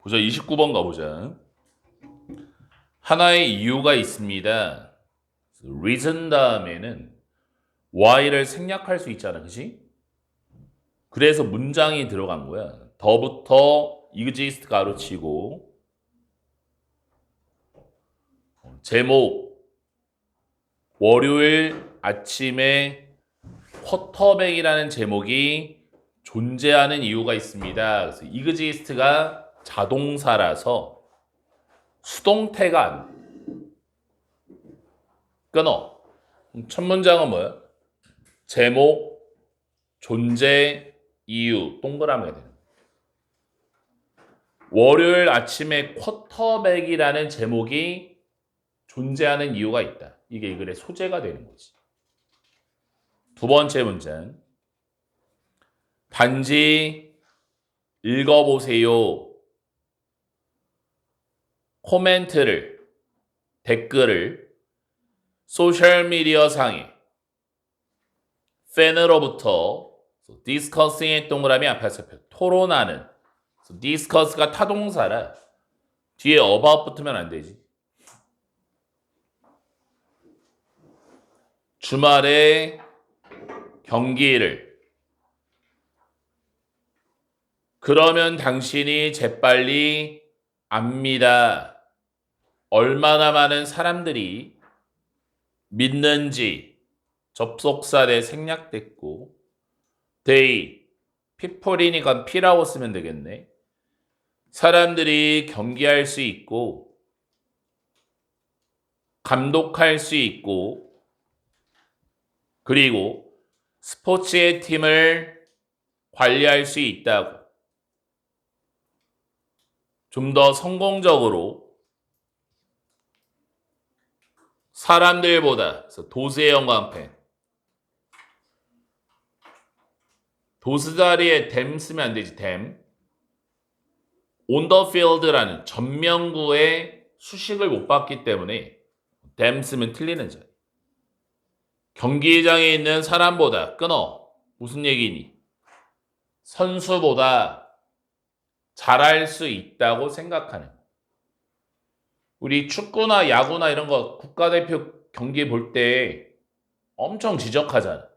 보자. 29번 가보자. 하나의 이유가 있습니다. reason 다음에는 why를 생략할 수 있잖아. 그치? 그래서 문장이 들어간 거야. 더부터 exist 가로치고 제목 월요일 아침에 쿼터백이라는 제목이 존재하는 이유가 있습니다. 그래서 exist가 자동사라서 수동태가 안 돼. 끊어. 첫 문장은 뭐야? 제목, 존재, 이유, 동그라미가 되는 거야. 월요일 아침에 쿼터백이라는 제목이 존재하는 이유가 있다. 이게 이 글의 소재가 되는 거지. 두 번째 문장. 단지 읽어보세요. 코멘트를, 댓글을 소셜미디어 상에 팬으로부터 discussing의 동그라미 앞에서 토론하는 discuss가 타동사라 뒤에 about 붙으면 안 되지. 주말에 경기를 그러면 당신이 재빨리 압니다. 얼마나 많은 사람들이 믿는지 접속사에 생략됐고 they, people이니까 P라고 쓰면 되겠네. 사람들이 경기할 수 있고 감독할 수 있고 그리고 스포츠의 팀을 관리할 수 있다고 좀 더 성공적으로 사람들보다 도스의 영광펜 도스 자리에 them 쓰면 안 되지. them on the field라는 전명구의 수식을 못 봤기 때문에 them 쓰면 틀리는 자리. 경기장에 있는 사람보다 끊어. 무슨 얘기니? 선수보다 잘할 수 있다고 생각하는. 우리 축구나 야구나 이런 거 국가대표 경기 볼 때 엄청 지적하잖아.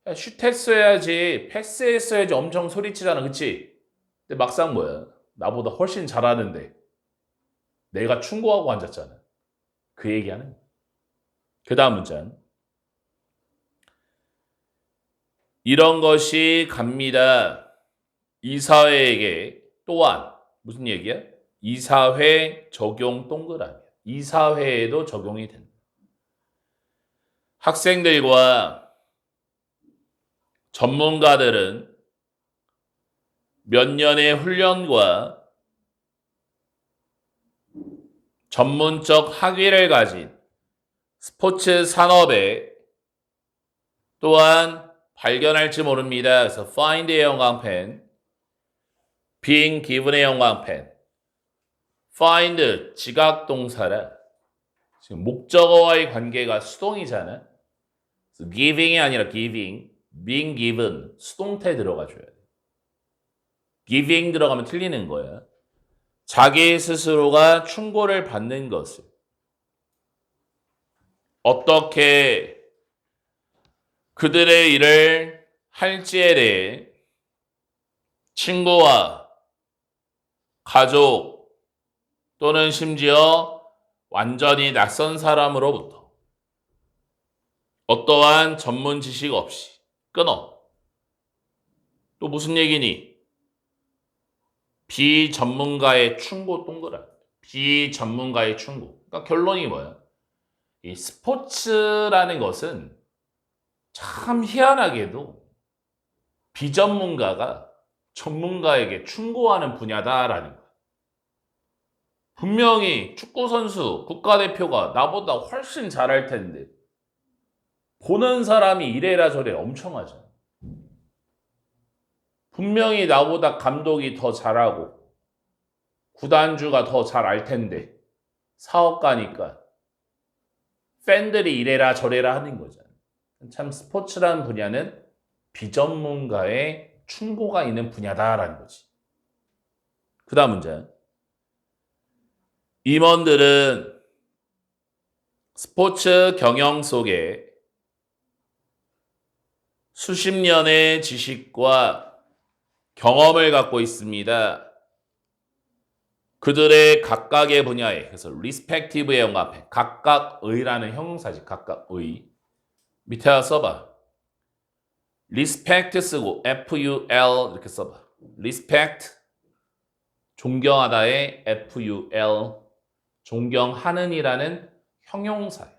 야, 슛했어야지, 패스했어야지 엄청 소리치잖아. 그치? 근데 막상 뭐야? 나보다 훨씬 잘하는데 내가 충고하고 앉았잖아. 그 얘기하는. 그 다음 문장. 이런 것이 갑니다. 이 사회에게 또한 무슨 얘기야? 이 사회 적용 동그라미야. 이 사회에도 적용이 된다. 학생들과 전문가들은 몇 년의 훈련과 전문적 학위를 가진 스포츠 산업에 또한 발견할지 모릅니다. 그래서 find의 영광펜, being given의 영광펜, find 지각 동사라. 지금 목적어와의 관계가 수동이잖아. giving이 아니라 giving, being given 수동태 들어가줘야 돼. giving 들어가면 틀리는 거야. 자기 스스로가 충고를 받는 것을 어떻게 그들의 일을 할지에 대해 친구와 가족 또는 심지어 완전히 낯선 사람으로부터 어떠한 전문 지식 없이 끊어. 또 무슨 얘기니? 비전문가의 충고 동그라. 비전문가의 충고. 그러니까 결론이 뭐야? 이 스포츠라는 것은 참 희한하게도 비전문가가 전문가에게 충고하는 분야다라는 거야. 분명히 축구선수, 국가대표가 나보다 훨씬 잘할 텐데 보는 사람이 이래라 저래라 엄청 하잖아. 분명히 나보다 감독이 더 잘하고 구단주가 더 잘 알 텐데 사업가니까 팬들이 이래라 저래라 하는 거잖아. 참 스포츠라는 분야는 비전문가의 충고가 있는 분야다라는 거지. 그 다음 문제. 임원들은 스포츠 경영 속에 수십 년의 지식과 경험을 갖고 있습니다. 그들의 각각의 분야에, 그래서 respective의 영합해 각각의라는 형용사지. 각각의. 밑에다 써봐. respect 쓰고 FUL 이렇게 써봐. respect 존경하다의 FUL 존경하는이라는 형용사예요.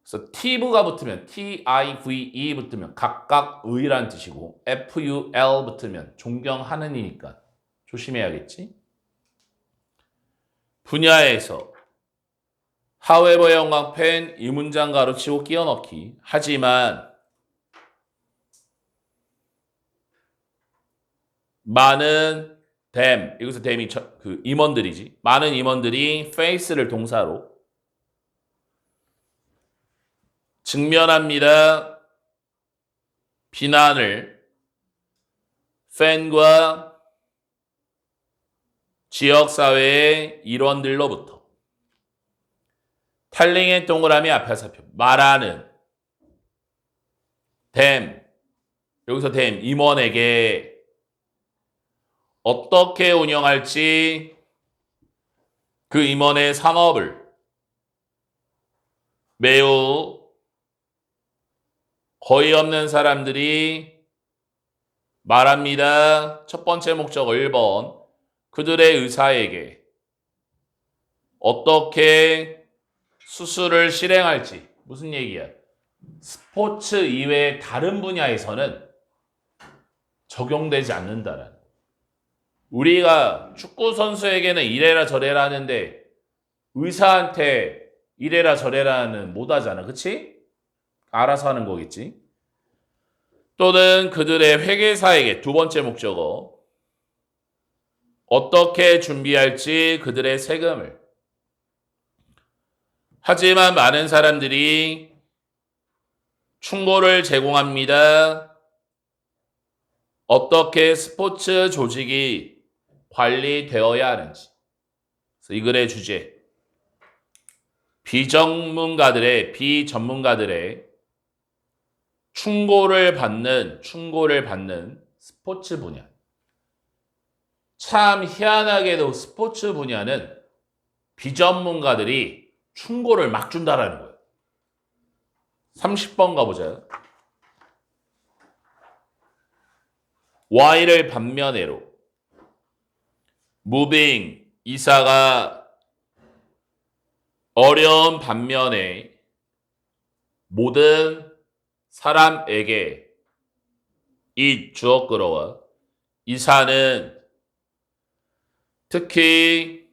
그래서 tive가 붙으면 TIVE 붙으면 각각의라는 뜻이고 FUL 붙으면 존경하는이니까 조심해야겠지. 분야에서 however 영광펜 이 문장 가로치고 끼워 넣기. 하지만 많은 them 여기서 them이 그 임원들이지. 많은 임원들이 face를 동사로 직면합니다. 비난을 팬과 지역사회의 일원들로부터. 탈링의 동그라미 앞에 살펴. 말하는 them 여기서 them 임원에게 어떻게 운영할지 그 임원의 산업을 매우 거의 없는 사람들이 말합니다. 첫 번째 목적 1번. 그들의 의사에게 어떻게 수술을 실행할지. 무슨 얘기야? 스포츠 이외의 다른 분야에서는 적용되지 않는다라는. 우리가 축구 선수에게는 이래라 저래라 하는데 의사한테 이래라 저래라는 못 하잖아. 그치? 알아서 하는 거겠지. 또는 그들의 회계사에게 두 번째 목적어 어떻게 준비할지 그들의 세금을. 하지만 많은 사람들이 충고를 제공합니다. 어떻게 스포츠 조직이 관리되어야 하는지. 그래서 이 글의 주제. 비전문가들의 충고를 받는 스포츠 분야. 참 희한하게도 스포츠 분야는 비전문가들이 충고를 막 준다라는 거예요. 30번 가보자. Y를 반면에로 moving 이사가 어려운 반면에 모든 사람에게 이 주어 끌어와 이사는 특히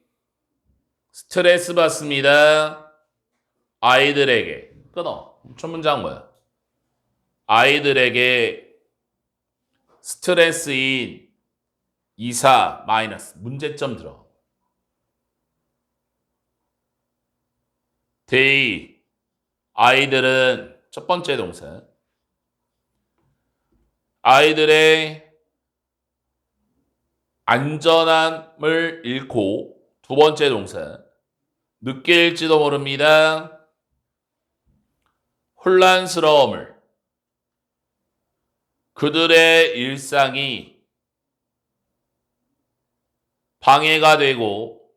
스트레스 받습니다. 아이들에게 끊어. 첫 문장 뭐야? 아이들에게 스트레스인 이사 마이너스 문제점 들어. they 아이들은 첫 번째 동사 아이들의 안전함을 잃고 두 번째 동사 느낄지도 모릅니다. 혼란스러움을 그들의 일상이 방해가 되고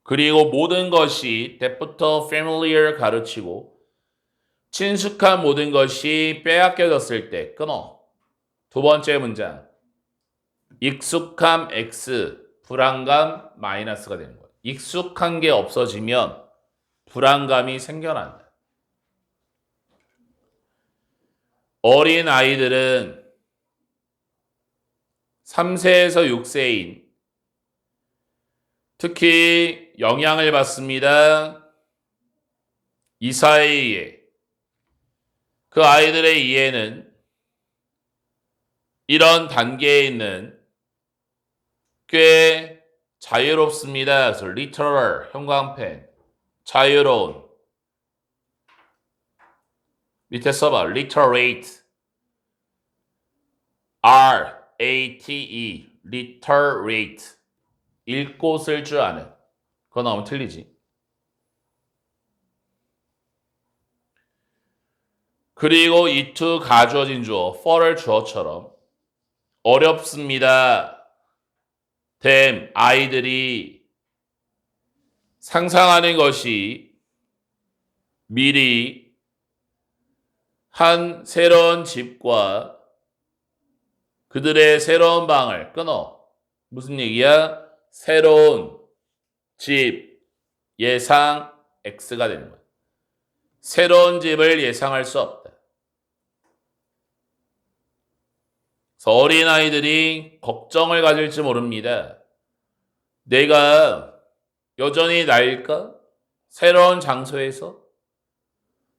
그리고 모든 것이 때부터 familiar 가르치고 친숙한 모든 것이 빼앗겨졌을 때 끊어. 두 번째 문장 익숙함 X 불안감 마이너스가 되는 거야. 익숙한 게 없어지면 불안감이 생겨난다. 어린 아이들은 3세에서 6세인 특히 영향을 받습니다. 이사의 이해. 그 아이들의 이해는 이런 단계에 있는 꽤 자유롭습니다. 그래서 literal, 형광펜, 자유로운. 밑에 써봐. literate, R-A-T-E, literate. 읽고 쓸 줄 아는. 그거 나오면 틀리지. 그리고 it 가주어진 주어, for를 주어처럼 어렵습니다. them, 아이들이 상상하는 것이 미리 한 새로운 집과 그들의 새로운 방을 끊어. 무슨 얘기야? 새로운 집, 예상, X가 되는 거야. 새로운 집을 예상할 수 없다. 그래서 어린아이들이 걱정을 가질지 모릅니다. 내가 여전히 나일까? 새로운 장소에서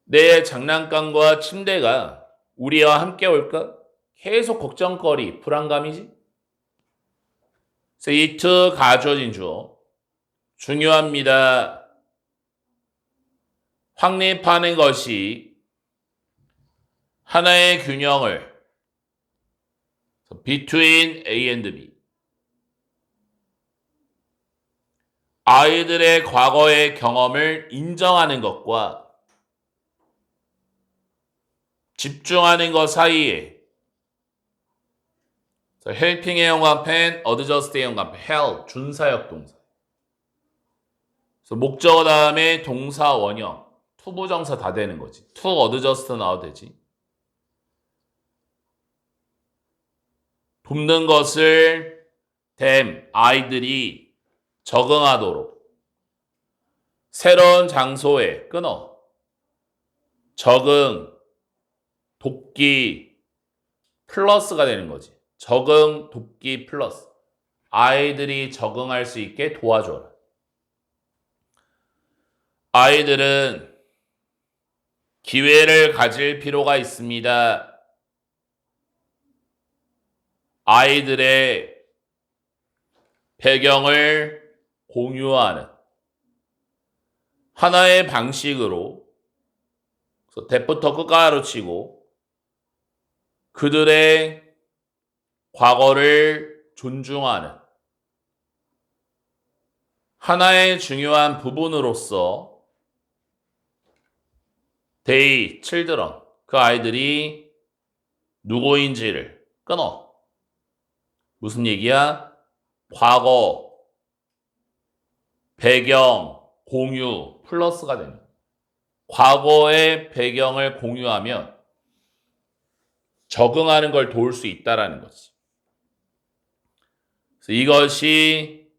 내 장난감과 침대가 우리와 함께 올까? 계속 걱정거리, 불안감이지. 그래서 it 가주어진 주어 중요합니다. 확립하는 것이 하나의 균형을 between A and B 아이들의 과거의 경험을 인정하는 것과 집중하는 것 사이에 helping의 연관펜, adjust의 연관펜, help, 준사역 동사. 그래서 목적어 다음에 동사 원형, 투부정사 다 되는 거지. to adjust 나와도 되지. 돕는 것을 them, 아이들이 적응하도록 새로운 장소에 끊어. 적응, 돕기, 플러스가 되는 거지. 적응, 돕기, 플러스. 아이들이 적응할 수 있게 도와줘라. 아이들은 기회를 가질 필요가 있습니다. 아이들의 배경을 공유하는 하나의 방식으로 대부터 끝가로 치고 그들의 과거를 존중하는 하나의 중요한 부분으로서 they, children, 그 아이들이 누구인지를 끊어. 무슨 얘기야? 과거, 배경, 공유, 플러스가 되는 거야. 과거의 배경을 공유하면 적응하는 걸 도울 수 있다라는 거지. 그래서 이것이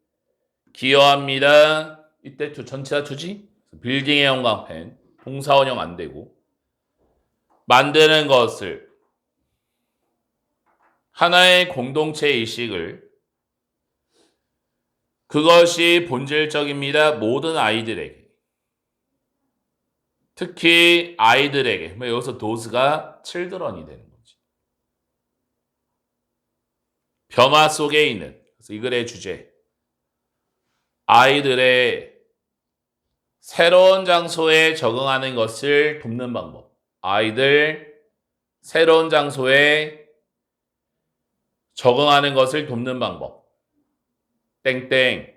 기여합니다. 이때 전치사 투지? 빌딩의 형광펜, 동사원형 안 되고 만드는 것을 하나의 공동체 의식을 그것이 본질적입니다. 모든 아이들에게. 특히 아이들에게. 여기서 does가 children이 되는 거지. 변화 속에 있는. 그래서 이 글의 주제. 아이들의 새로운 장소에 적응하는 것을 돕는 방법. 아이들 새로운 장소에 적응하는 것을 돕는 방법. 땡땡.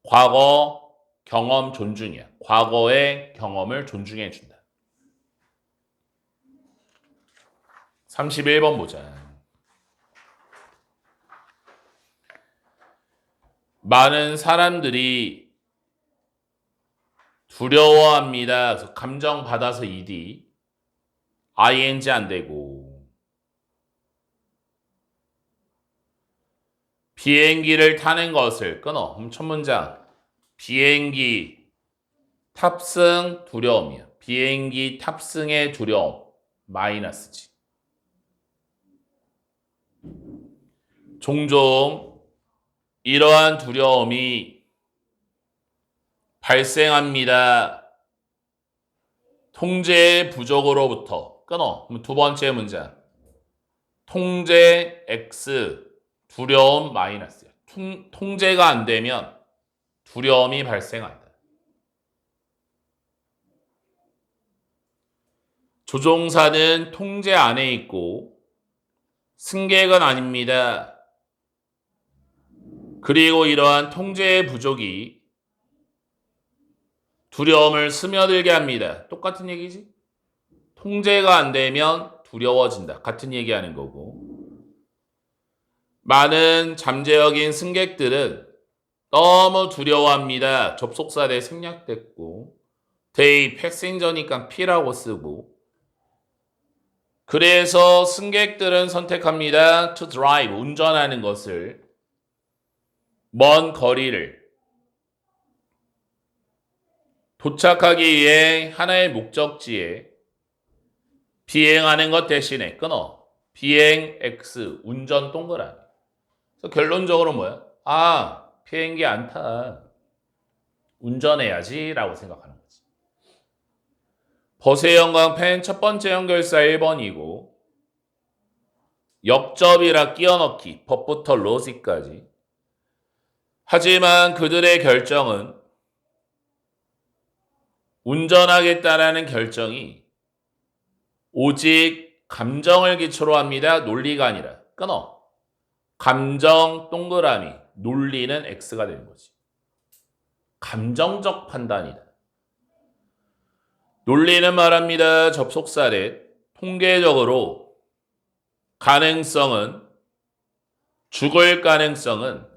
과거 경험 존중이야. 과거의 경험을 존중해 준다. 31번 보자. 많은 사람들이 두려워합니다. 그래서 감정 받아서 ed, ing 안 되고 비행기를 타는 것을 끊어. 그럼 첫 문장 비행기 탑승 두려움이야. 비행기 탑승의 두려움 마이너스지. 종종 이러한 두려움이 발생합니다. 통제의 부족으로부터 끊어. 그럼 두 번째 문장 통제 X 두려움 마이너스야. 통제가 안 되면 두려움이 발생한다. 조종사는 통제 안에 있고 승객은 아닙니다. 그리고 이러한 통제의 부족이 두려움을 스며들게 합니다. 똑같은 얘기지? 통제가 안 되면 두려워진다. 같은 얘기하는 거고. 많은 잠재적인 승객들은 너무 두려워합니다. 접속사대 생략됐고 they 패신저니까 P라고 쓰고 그래서 승객들은 선택합니다. to drive, 운전하는 것을 먼 거리를 도착하기 위해 하나의 목적지에 비행하는 것 대신에 끊어. 비행 X, 운전 동그라미. 그래서 결론적으로 뭐야? 아, 비행기 안 타. 운전해야지 라고 생각하는 거지. 버스의 영광펜 첫 번째 연결사 1번이고 역접이라 끼워넣기, 법부터 로직까지. 하지만 그들의 결정은 운전하겠다라는 결정이 오직 감정을 기초로 합니다. 논리가 아니라. 끊어. 감정 동그라미, 논리는 X가 되는 거지. 감정적 판단이다. 논리는 말합니다. 접속사례 통계적으로 가능성은 죽을 가능성은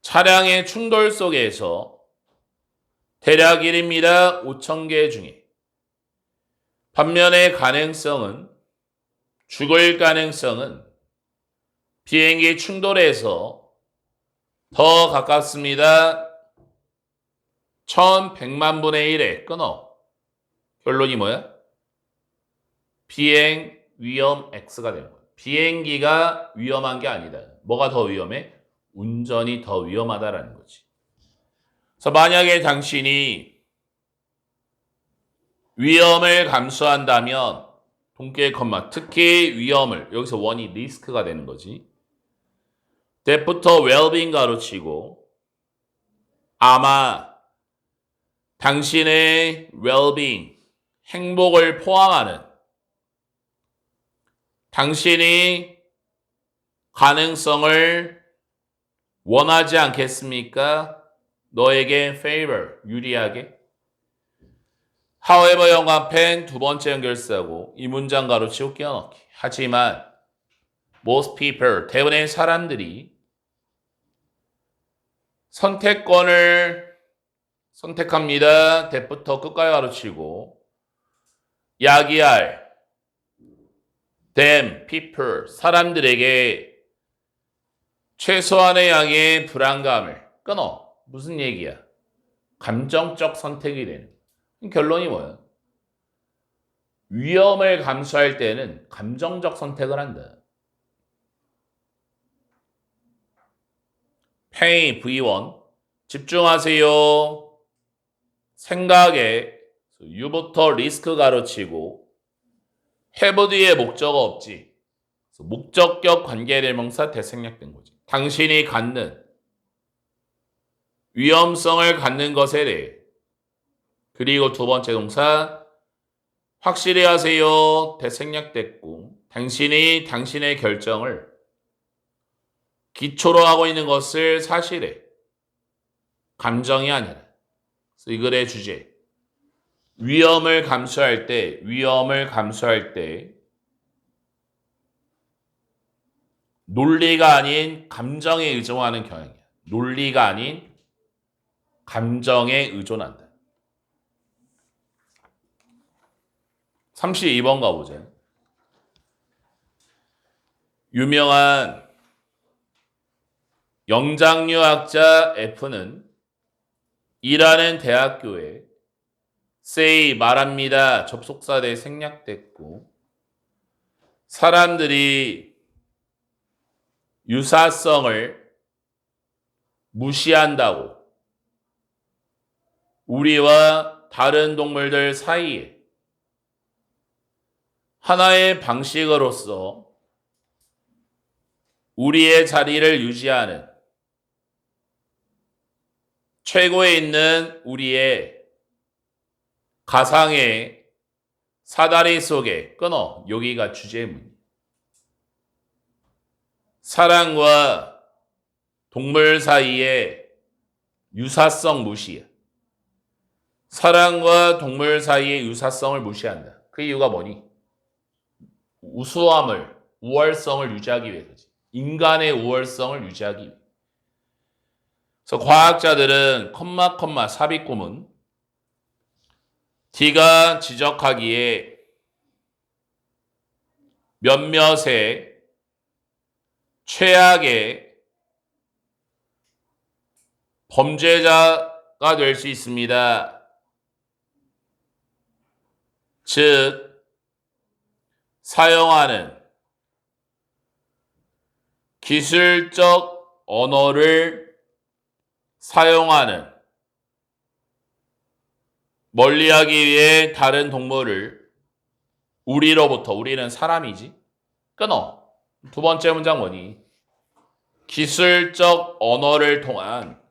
차량의 충돌 속에서 대략 1입니다. 5,000개 중에. 반면에 가능성은 죽을 가능성은 비행기 충돌에서 더 가깝습니다. 1100만 분의 1에 끊어. 결론이 뭐야? 비행 위험 X가 되는 거야. 비행기가 위험한 게 아니다. 뭐가 더 위험해? 운전이 더 위험하다라는 거지. 그래서 만약에 당신이 위험을 감수한다면 동계 컴마 특히 위험을 여기서 원이 리스크가 되는 거지. 때부터 웰빙 가로치고 아마 당신의 웰빙 행복을 포함하는 당신이 가능성을 원하지 않겠습니까? 너에게 favor, 유리하게. however 영감펜 두 번째 연결사고 이 문장 가로치고 끼워넣기. 하지만 most people, 대부분의 사람들이 선택권을 선택합니다. 대부터 끝까지 가로치고 야기할 them, people, 사람들에게 최소한의 양의 불안감을 끊어. 무슨 얘기야? 감정적 선택이 되는. 결론이 뭐야? 위험을 감수할 때는 감정적 선택을 한다. pay, V1. 집중하세요. 생각에 you부터 리스크 가로치고 have 뒤에 목적어 없지. 목적격 관계대명사 대생략된 거지. 당신이 갖는 위험성을 갖는 것에 대해 그리고 두 번째 동사 확실히 하세요. 대생략됐고 당신이 당신의 결정을 기초로 하고 있는 것을 사실에 감정이 아니라 이 글의 주제 위험을 감수할 때 논리가 아닌 감정에 의존하는 경향이야. 논리가 아닌 감정에 의존한다. 32번 가보자. 유명한 영장류학자 F는 일하는 대학교에 say 말합니다. 접속사대 생략됐고 사람들이 유사성을 무시한다고 우리와 다른 동물들 사이에 하나의 방식으로서 우리의 자리를 유지하는 최고에 있는 우리의 가상의 사다리 속에 끊어. 여기가 주제문. 사랑과 동물 사이의 유사성 무시야. 사람과 동물 사이의 유사성을 무시한다. 그 이유가 뭐니? 우수함을, 우월성을 유지하기 위해서지. 인간의 우월성을 유지하기 위해. 그래서 과학자들은 삽입구문 D가 지적하기에 몇몇의 최악의 범죄자가 될 수 있습니다. 즉, 사용하는 기술적 언어를 사용하는 멀리하기 위해 다른 동물을 우리는 사람이지 끊어. 두 번째 문장 뭐니? 기술적 언어를 통한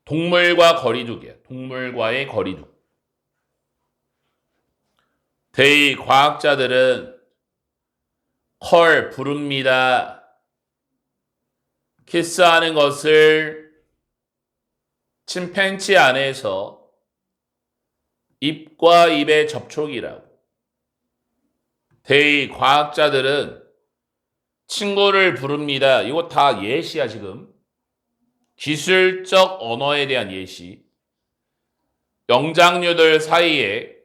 동물과 거리두기야. 동물과의 거리두기. 과학자들은 부릅니다. 키스하는 것을 침팬지 안에서 입과 입의 접촉이라고. 과학자들은 친구를 부릅니다. 이거 다 예시야, 지금. 기술적 언어에 대한 예시. 영장류들 사이에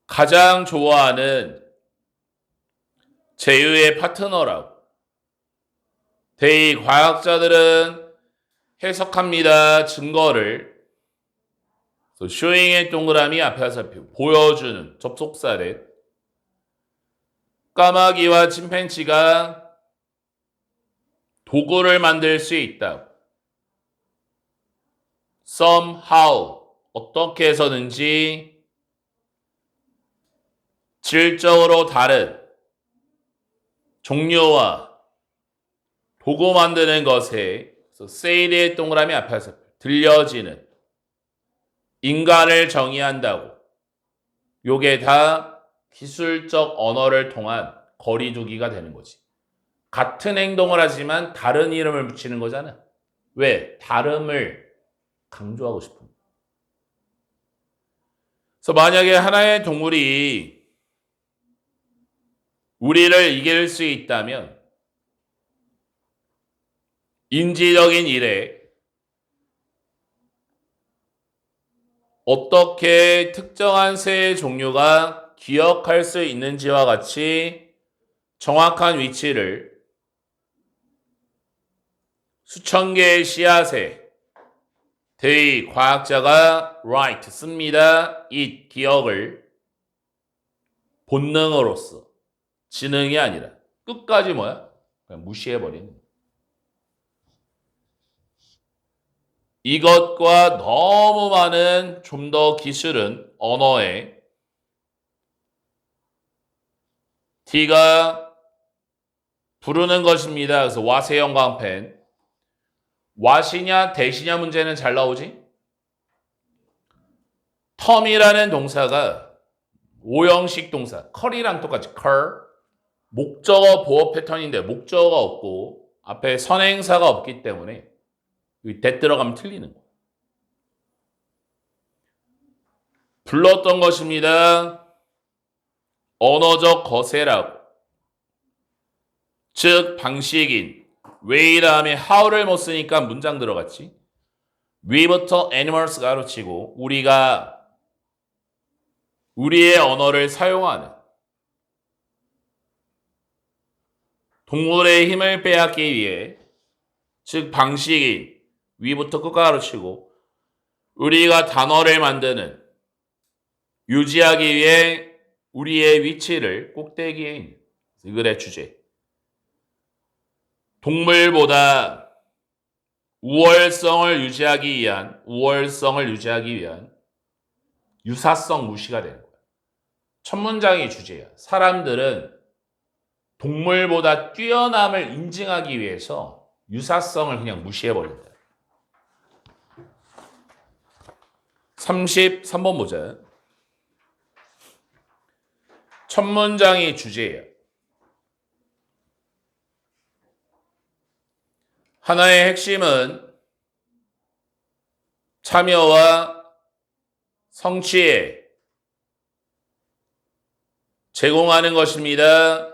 가장 좋아하는 제휴의 파트너라고. 과학자들은 해석합니다. 증거를. showing의 동그라미 앞에 화살표. 보여주는 접속사래. 까마귀와 침팬지가 도구를 만들 수 있다. somehow 어떻게 해서든지 질적으로 다른 종류와 도구 만드는 것에 say의 동그라미 앞에 화살표. 들려지는 인간을 정의한다고. 요게 다 기술적 언어를 통한 거리두기가 되는 거지. 같은 행동을 하지만 다른 이름을 붙이는 거잖아. 왜? 다름을 강조하고 싶은 거야. 그래서 만약에 하나의 동물이 우리를 이길 수 있다면 인지적인 일에 어떻게 특정한 새의 종류가 기억할 수 있는지와 같이 정확한 위치를 수천 개의 씨앗에 과학자가 write 씁니다. 이 기억을 본능으로서 지능이 아니라 끝까지 뭐야? 그냥 무시해버리는. 이것과 너무 많은 좀 더 기술은 언어에 D가 부르는 것입니다. 그래서 what의 영광펜. what이냐 대시냐 문제는 잘 나오지? 텀이라는 동사가 오형식 동사, 컬이랑 똑같이 컬. 목적어 보어 패턴인데 목적어가 없고 앞에 선행사가 없기 때문에 that 들어가면 틀리는 거예요. 불렀던 것입니다. 언어적 거세라고. 즉 방식인 way 다음에 how를 못 쓰니까 문장 들어갔지. we부터 animals 가로치고 우리가 우리의 언어를 사용하는 동물의 힘을 빼앗기 위해 즉 방식인 위부터 끝 가로치고 우리가 단어를 만드는 유지하기 위해 우리의 위치를 꼭대기에 있는 이 글의 주제. 동물보다 우월성을 유지하기 위한 유사성 무시가 되는 거야. 첫 문장이 주제야. 사람들은 동물보다 뛰어남을 인증하기 위해서 유사성을 그냥 무시해버린다. 33번 보자. 첫 문장이 주제예요. 하나의 핵심은 참여와 성취에 제공하는 것입니다.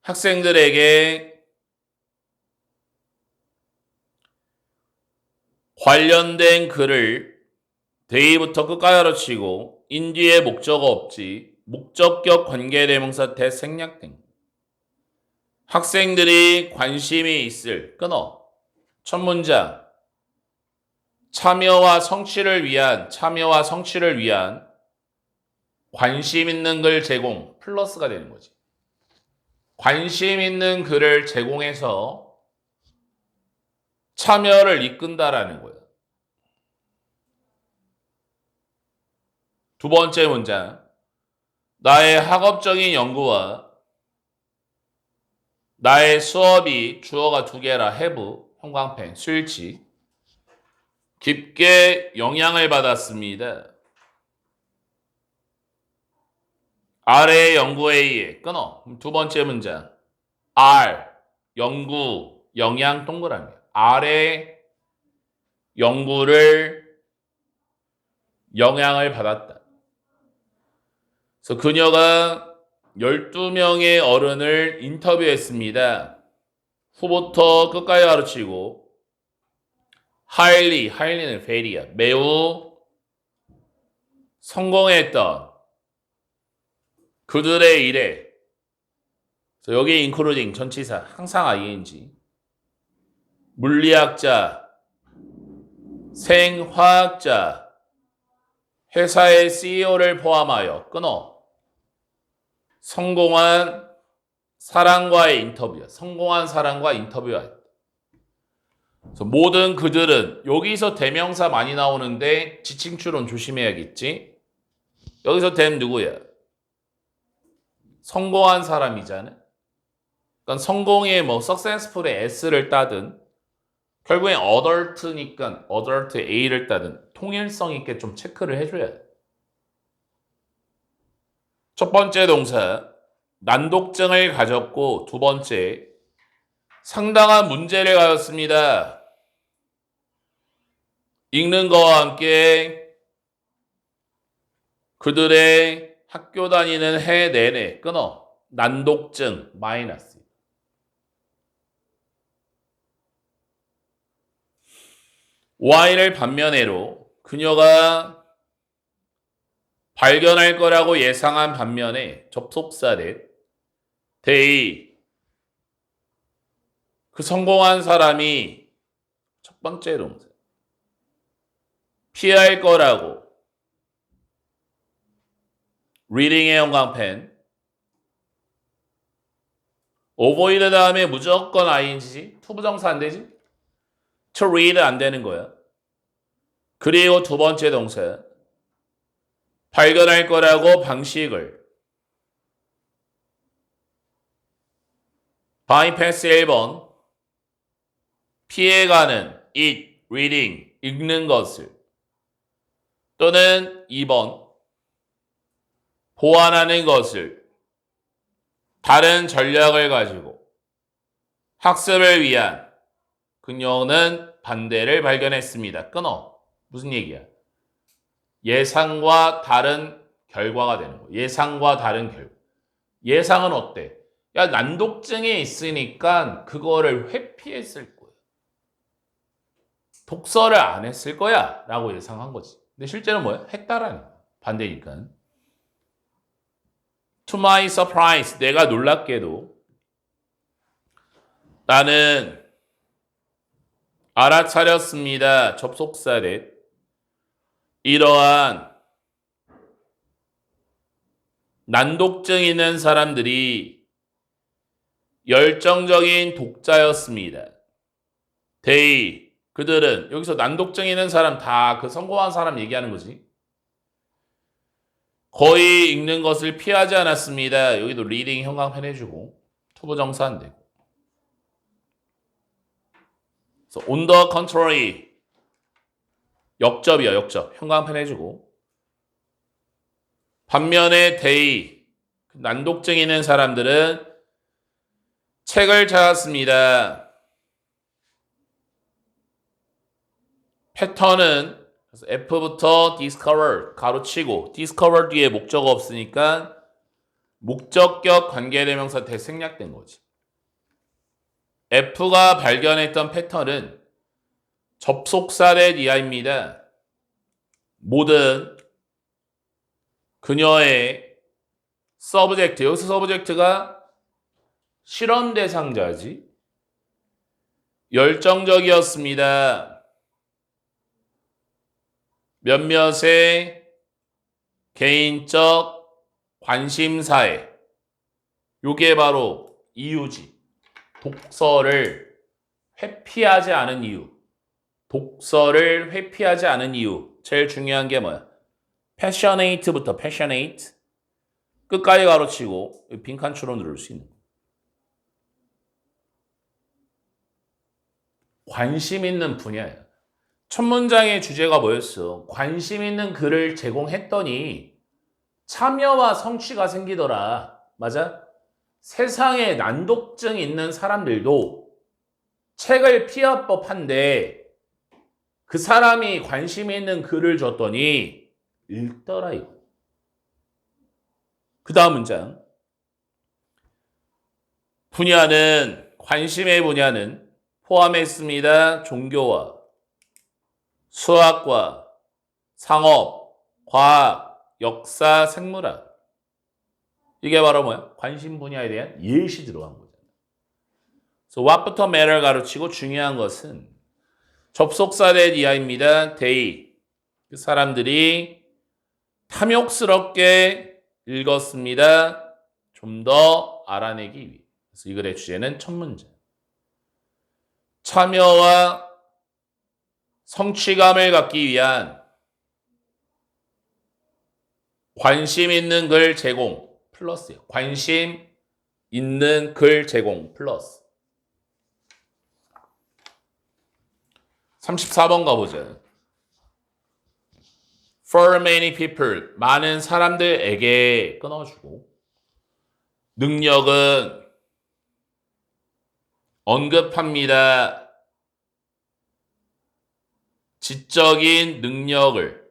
학생들에게 관련된 글을 대의부터 끝까지 가르치고 인뒤에 목적어 없지 목적격 관계대명사 대생략 등 학생들이 관심이 있을 끊어 첫 문장 참여와 성취를 위한 관심 있는 글 제공 플러스가 되는 거지. 관심 있는 글을 제공해서 참여를 이끈다라는 거야. 두 번째 문장 나의 학업적인 연구와 나의 수업이 주어가 두 개라 have, 형광펜, 수일치 깊게 영향을 받았습니다. R의 연구에 의해 끊어. 두 번째 문장 R, 연구, 영향 동그라미 R의 연구를 영향을 받았다. 그래서 그녀가 12명의 어른을 인터뷰했습니다. 후부터 끝까지 가르치고 highly는 very야. 매우 성공했던 그들의 일에 그래서 여기 including 전치사 항상 ing 물리학자, 생화학자, 회사의 CEO를 포함하여 끊어 성공한 사람과의 인터뷰야. 성공한 사람과 인터뷰야. 그래서 모든 그들은 여기서 대명사 많이 나오는데 지칭추론 조심해야겠지. 여기서 댐 누구야? 성공한 사람이잖아. 그러니까 성공의 successful의 S를 따든 결국엔 adult니까 adult A를 따든 통일성 있게 좀 체크를 해줘야 돼. 첫 번째 동사 난독증을 가졌고 두 번째 상당한 문제를 가졌습니다. 읽는 거와 함께 그들의 학교 다니는 해 내내 끊어 난독증 마이너스 Y를 반면에로 그녀가 발견할 거라고 예상한 반면에 접속사를 they 그 성공한 사람이 첫 번째 동사 피할 거라고 reading의 형광펜 avoid 다음에 무조건 ing지 투부정사 안 되지? to read 안 되는 거야. 그리고 두 번째 동사 발견할 거라고 방식을 bypass 1번 피해가는 it, reading 읽는 것을 또는 2번 보완하는 것을 다른 전략을 가지고 학습을 위한 그녀는 반대를 발견했습니다. 끊어. 무슨 얘기야? 예상과 다른 결과가 되는 거야. 예상과 다른 결과. 예상은 어때? 야, 난독증이 있으니까 그거를 회피했을 거야. 독서를 안 했을 거야. 라고 예상한 거지. 근데 실제는 뭐야? 했다라는 거야. 반대니까. To my surprise, 내가 놀랍게도 나는 알아차렸습니다. 접속사를. 이러한 난독증 있는 사람들이 열정적인 독자였습니다. they, 그들은 여기서 난독증 있는 사람 다 그 성공한 사람 얘기하는 거지. 거의 읽는 것을 피하지 않았습니다. 여기도 reading 형광펜 해주고 투부정사 안 되고. 그래서 on the contrary 역접이야. 역접. 형광펜 해주고 반면에 they 난독증 있는 사람들은 책을 찾았습니다. 패턴은 그래서 F부터 discover 가로치고 discover 뒤에 목적어 없으니까 목적격 관계대명사 대생략된 거지. F가 발견했던 패턴은 접속사의 이하입니다. 모든 그녀의 서브젝트, 여기서 서브젝트가 실험 대상자지. 열정적이었습니다. 몇몇의 개인적 관심사에. 요게 바로 이유지. 독서를 회피하지 않은 이유. 독서를 회피하지 않은 이유. 제일 중요한 게 뭐야? passionate부터 passionate. 끝까지 가로치고 빈칸추로 누를 수 있는 거. 관심 있는 분야야. 첫 문장의 주제가 뭐였어? 관심 있는 글을 제공했더니 참여와 성취가 생기더라. 맞아? 세상에 난독증 있는 사람들도 책을 피할 법한데 그 사람이 관심 있는 글을 줬더니 읽더라 이거. 그 다음 문장. 분야는 관심의 분야는 포함했습니다. 종교와 수학과 상업, 과학, 역사, 생물학. 이게 바로 뭐야? 관심 분야에 대한 예시 들어간 거잖아. 그래서 what부터 matter 가르치고 중요한 것은 접속사의 이하입니다. they. 그 사람들이 탐욕스럽게 읽었습니다. 좀 더 알아내기 위해. 그래서 이 글의 주제는 첫 문제. 참여와 성취감을 갖기 위한 관심 있는 글 제공 플러스요. 관심 있는 글 제공 플러스. 34번 가보자. For many people, 많은 사람들에게 끊어주고 능력은 언급합니다. 지적인 능력을.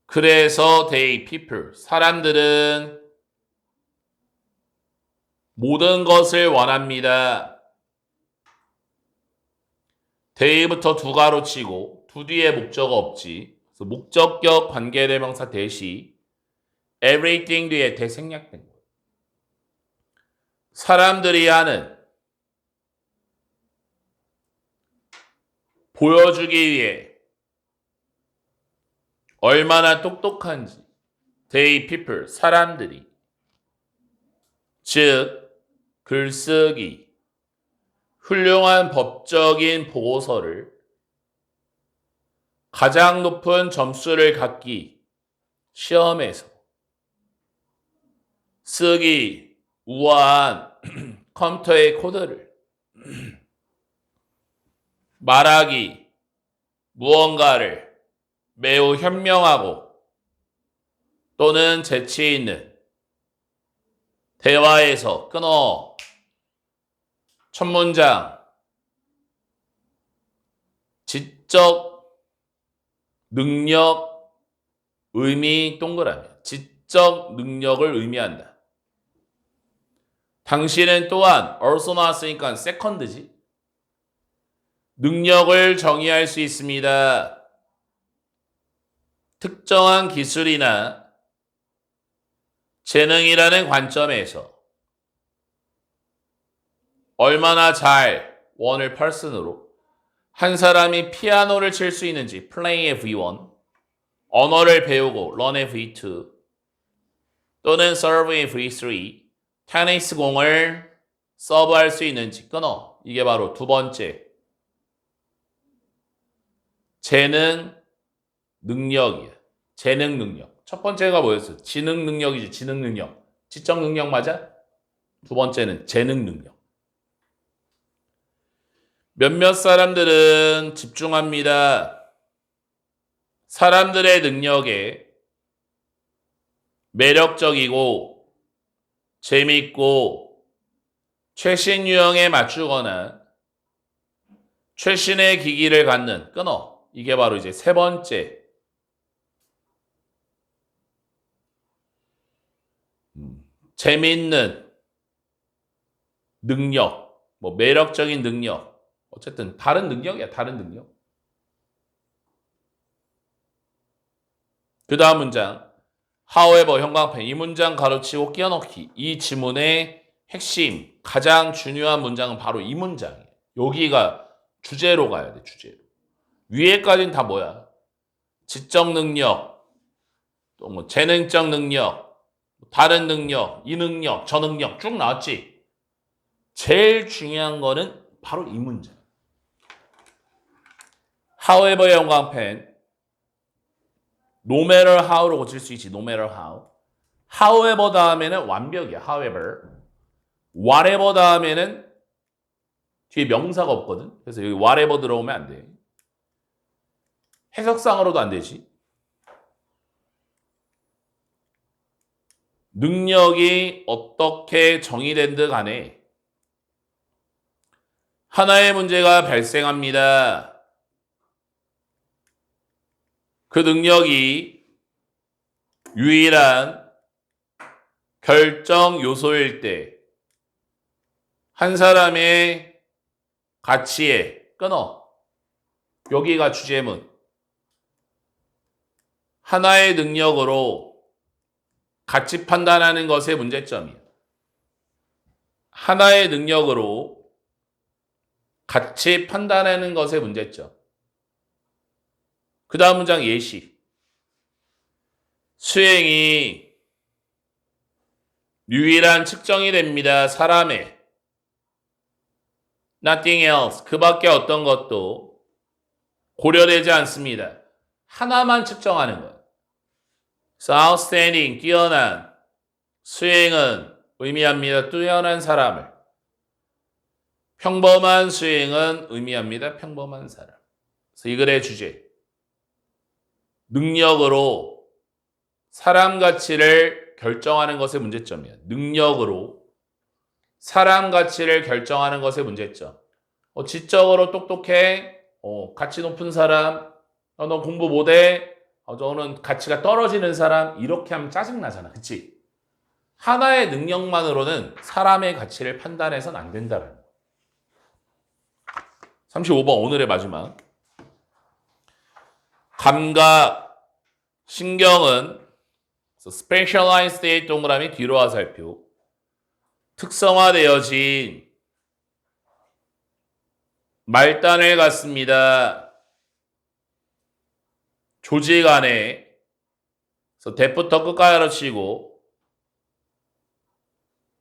그래서 they, people, 사람들은 모든 것을 원합니다. they부터 두 가로 치고 두 뒤에 목적어 없지. 그래서 목적격 관계대명사 대시 everything 뒤에 대생략된 거예요. 사람들이 하는 보여주기 위해 얼마나 똑똑한지 they people 사람들이 즉 글쓰기 훌륭한 법적인 보고서를 가장 높은 점수를 갖기 시험에서 쓰기 우아한 컴퓨터의 코드를 말하기 무언가를 매우 현명하고 또는 재치 있는 대화에서 끊어 첫 문장 지적 능력 의미 동그라미 지적 능력을 의미한다. 당신은 또한 also 나왔으니까 세컨드지. 능력을 정의할 수 있습니다. 특정한 기술이나 재능이라는 관점에서 얼마나 잘 원을 person으로 한 사람이 피아노를 칠 수 있는지 play V1 언어를 배우고 learn V2 또는 serve V3 테니스 공을 서브할 수 있는지 끊어. 이게 바로 두 번째 재능 능력이야. 재능 능력. 첫 번째가 뭐였어? 지능 능력이지. 지능 능력. 지적 능력 맞아? 두 번째는 재능 능력. 몇몇 사람들은 집중합니다. 사람들의 능력에 매력적이고 재미있고 최신 유형에 맞추거나 최신의 기기를 갖는 끊어. 이게 바로 이제 세 번째. 재미있는 능력, 뭐 매력적인 능력. 어쨌든 다른 능력이야, 다른 능력. 그 다음 문장. however 형광펜 이 문장 가로치고 끼워넣기. 이 지문의 핵심, 가장 중요한 문장은 바로 이 문장이에요. 여기가 주제로 가야 돼, 주제로. 위에까지는 다 뭐야? 지적 능력, 또 뭐 재능적 능력, 다른 능력, 이 능력, 저 능력 쭉 나왔지. 제일 중요한 거는 바로 이 문장. however 형광펜 no matter how로 고칠 수 있지. no matter how. however 다음에는 완벽이야. however. whatever 다음에는 뒤에 명사가 없거든. 그래서 여기 whatever 들어오면 안 돼. 해석상으로도 안 되지. 능력이 어떻게 정의된듯 간에 하나의 문제가 발생합니다. 그 능력이 유일한 결정 요소일 때 한 사람의 가치에 끊어. 여기가 주제문. 하나의 능력으로 가치 판단하는 것의 문제점이야. 하나의 능력으로 가치 판단하는 것의 문제점. 그 다음 문장 예시. 수행이 유일한 측정이 됩니다. 사람의 nothing else 그 밖에 어떤 것도 고려되지 않습니다. 하나만 측정하는 거예요. So outstanding 뛰어난 수행은 의미합니다. 뛰어난 사람을. 평범한 수행은 의미합니다. 평범한 사람. 그래서 이 글의 주제. 능력으로 사람 가치를 결정하는 것의 문제점이야. 능력으로 사람 가치를 결정하는 것의 문제점. 지적으로 똑똑해. 가치 높은 사람. 너 공부 못해. 너는 가치가 떨어지는 사람. 이렇게 하면 짜증나잖아. 그치? 하나의 능력만으로는 사람의 가치를 판단해서는 안 된다는 거야. 35번 오늘의 마지막. 감각, 신경은 specialized 동그라미 뒤로 화살표. 특성화되어진 말단을 갖습니다. 조직 안에 대부터 끝까지 가르치고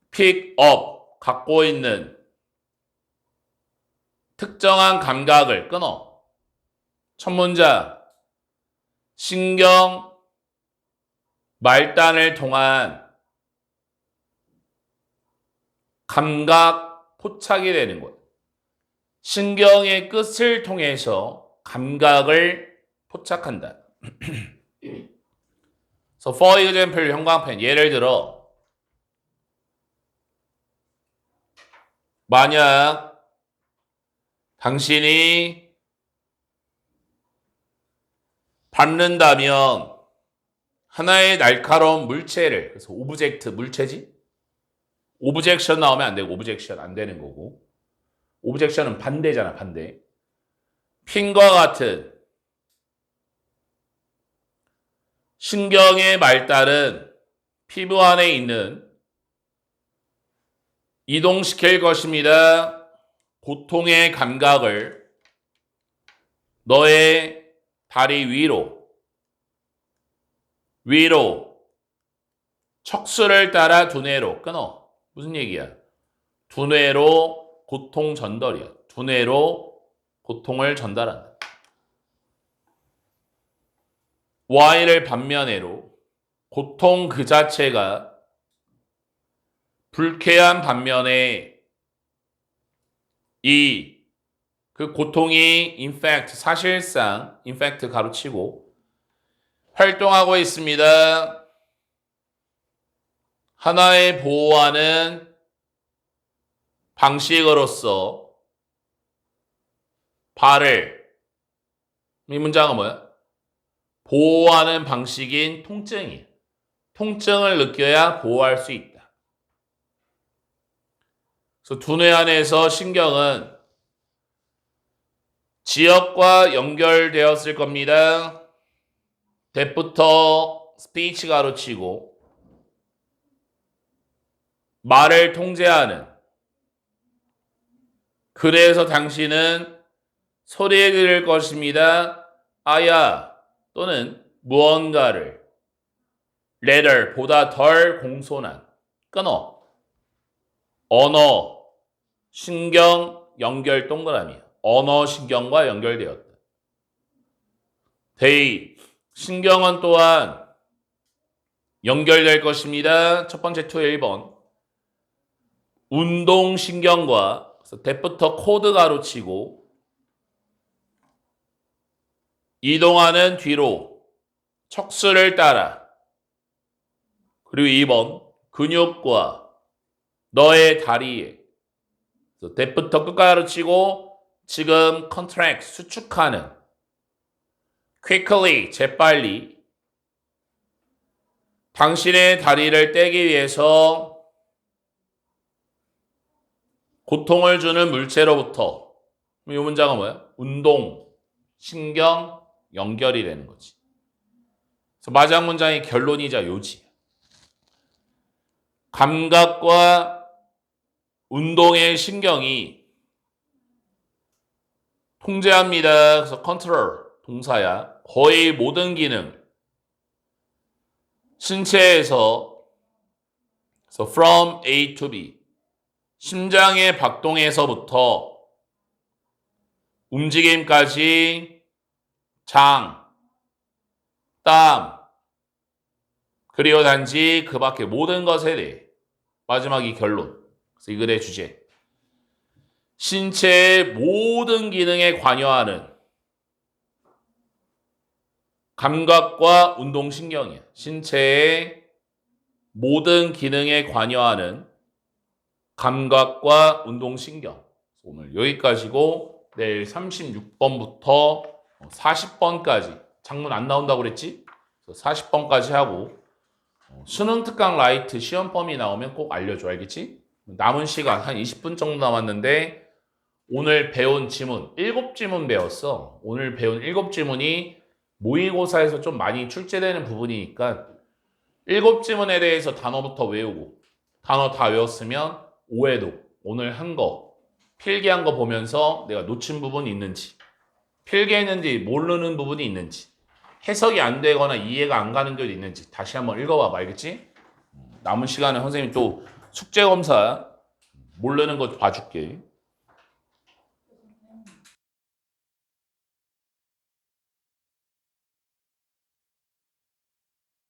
pick up 갖고 있는 특정한 감각을 끊어. 첫 문장 신경 말단을 통한 감각 포착이 되는 거예요. 신경의 끝을 통해서 감각을 포착한다. So for example, 형광펜 예를 들어 만약 당신이 받는다면 하나의 날카로운 물체를 그래서 오브젝트 물체지? 오브젝션 나오면 안 되고 오브젝션 안 되는 거고 오브젝션은 반대잖아 반대. 핀과 같은 신경의 말달은 피부 안에 있는 이동시킬 것입니다. 고통의 감각을 너의 다리 위로 척수를 따라 두뇌로 끊어. 무슨 얘기야? 두뇌로 고통 전달이야. 두뇌로 고통을 전달한다. Y를 반면에로 고통 그 자체가 불쾌한 반면에 그 고통이 in fact 사실상 in fact 가로치고 활동하고 있습니다. 하나의 보호하는 방식으로서 발을 이 문장은 뭐야? 보호하는 방식인 통증이에요. 통증을 느껴야 보호할 수 있다. 그래서 두뇌 안에서 신경은 지역과 연결되었을 겁니다. 대부터 스피치 가르치고 말을 통제하는, 그래서 당신은 소리를 들을 것입니다. 아야 또는 무언가를 letter 보다 덜 공손한 끊어 언어 신경 연결 동그라미 언어 신경과 연결되었다. they 신경은 또한 연결될 것입니다. 첫 번째 투의 1번 운동신경과 대부터 코드 가로치고 이동하는 뒤로 척수를 따라 그리고 2번 근육과 너의 다리에 대부터 끝까지 가로치고 지금 contract 수축하는 quickly 재빨리 당신의 다리를 떼기 위해서 고통을 주는 물체로부터 이 문장은 뭐야? 운동, 신경, 연결이 되는 거지. 그래서 마지막 문장의 결론이자 요지. 감각과 운동의 신경이 통제합니다. 그래서 control 동사야. 거의 모든 기능. 신체에서 from A to B 심장의 박동에서부터 움직임까지 장, 땀, 그리고 단지 그 밖의 모든 것에 대해 마지막이 결론. 그래서 이 글의 주제. 신체의 모든 기능에 관여하는 감각과 운동신경이야. 신체의 모든 기능에 관여하는 감각과 운동신경. 오늘 여기까지고 내일 36번부터 40번까지 창문 안 나온다고 그랬지? 40번까지 하고 수능 특강 라이트 시험 범위 나오면 꼭 알려줘. 알겠지? 남은 시간 한 20분 정도 남았는데 오늘 배운 지문 7지문 배웠어. 오늘 배운 7지문이 모의고사에서 좀 많이 출제되는 부분이니까 7지문에 대해서 단어부터 외우고 단어 다 외웠으면 오해도 오늘 한 거 필기한 거 보면서 내가 놓친 부분이 있는지 필기했는지 모르는 부분이 있는지 해석이 안 되거나 이해가 안 가는 게 있는지 다시 한번 읽어봐봐. 알겠지? 남은 시간에 선생님이 또 숙제검사 모르는 거 봐줄게.